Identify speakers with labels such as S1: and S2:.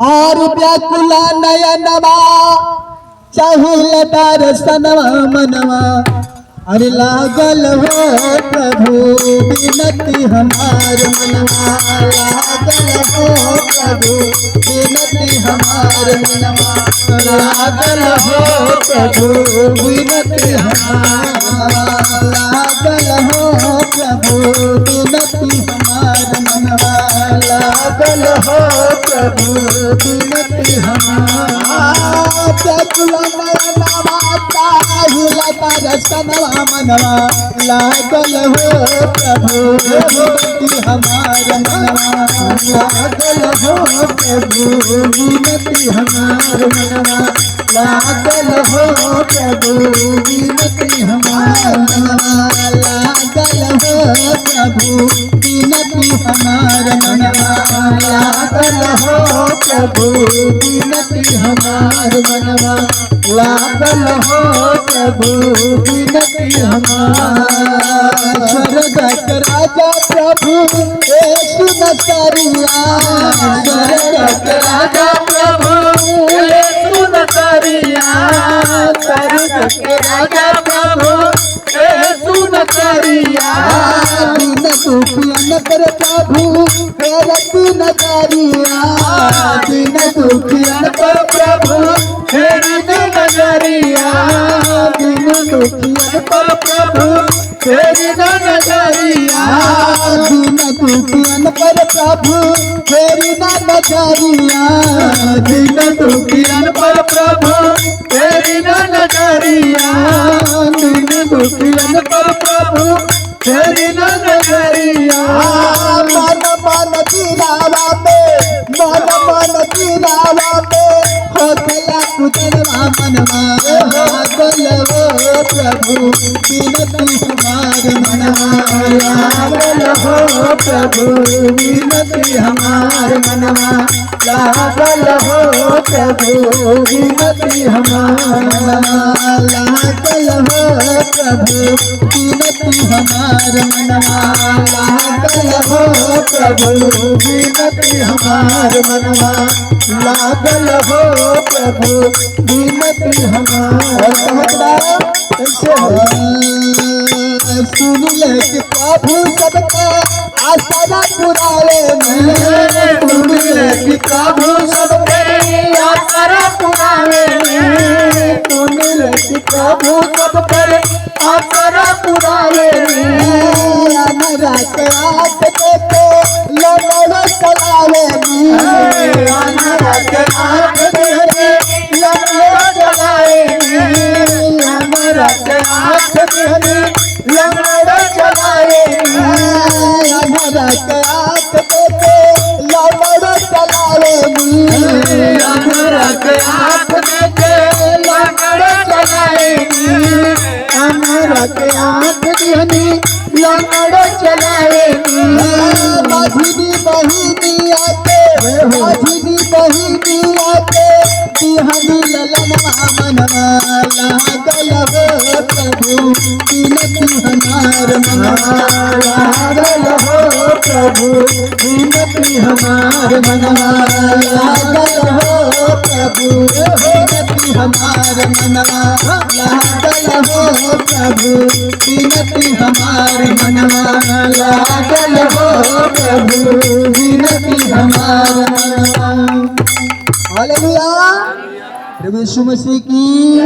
S1: और व्याकुला नयनवा चाहिए दर्शनवा मनवा। अरे लागल हो प्रभु बिनती हमार मनवा, लागल हो प्रभु बिनती हमार मनवा, लागल हो प्रभु बिनती हमार, लागल हो प्रभु बिनती हमार मनवा, लागल हो प्रभु बिनती हमार। व्याकुला नयनवा चाहिए दर्शनवा मनवा, लागल हो प्रभु बिनती हमार मनवा, लागल हो प्रभु बिनती हमार मनवा, लागल हो प्रभु बिनती हमार मनवा, लागल हो प्रभु बिनती हमार मनवा, लागल हो प्रभु बिनती हमार मनवा, लागल हो प्रभु बिनती हमार। स्वर्ग के राजा प्रभु यीशु नसरिया, स्वर्ग के राजा प्रभु यीशु नसरिया, स्वर्ग के राजा प्रभु यीशु नसरिया। दिन दुखियन पर प्रभु फेरत नजरिया, दिन दुखियन पर प्रभु फेरत नजरिया, दिन दुखियन पर प्रभु फेरी नजरिया, दिन दुखियन पर प्रभु फेरी नजरिया, दिन दुखियन पर प्रभु फेरी नजरिया, दिन दुखियन पर प्रभु फेरी नजरिया। मन मन दिलावा में, मन मन दिलावा में हो गया कुदरवा मनवा, लागल हो प्रभु बिनती हमार मनवा, लागल हो प्रभु बिनती हमार मनवा, लागल हो प्रभु बिनती हमार मनवा, लागल हो प्रभु बिनती हमार मनवा, लागल हो प्रभु बिनती हमार मनवा, लागल हो प्रभु बिनती हमार। सुन ले कि प्रभु सबका आसरा पुरावे में, सुन ले कि प्रभु सबके आसरा पुरावे में, सुन ले कि प्रभु सबके आसरा पुरावे में। अनरा के आँख देखे लंगड़ा चलावे में, अनरा के आँख देखे लंगड़ा चलावे में, अनरा के आँख देखे लंगड़ा चलावे में, अनरा के आँख देखे लंगड़ा चलावे में, अनरा के आँख देखे लंगड़ा चलावे में, अनरा के आँख देखे लंगड़ा चलावे में। माझी बहिनी आके, माझी बहिनी आके बिहनी ललनवा मनवा, लागल हो प्रभु बिनती हमार मनवा, लागल हो प्रभु बिनती हमार मनवा, लागल हो प्रभु बिनती हमार मनवा, लागल हो प्रभु बिनती हमार मनवा, लागल हो प्रभु बिनती हमार मनवा। हालेलुया। प्रभु यीशु मसीह की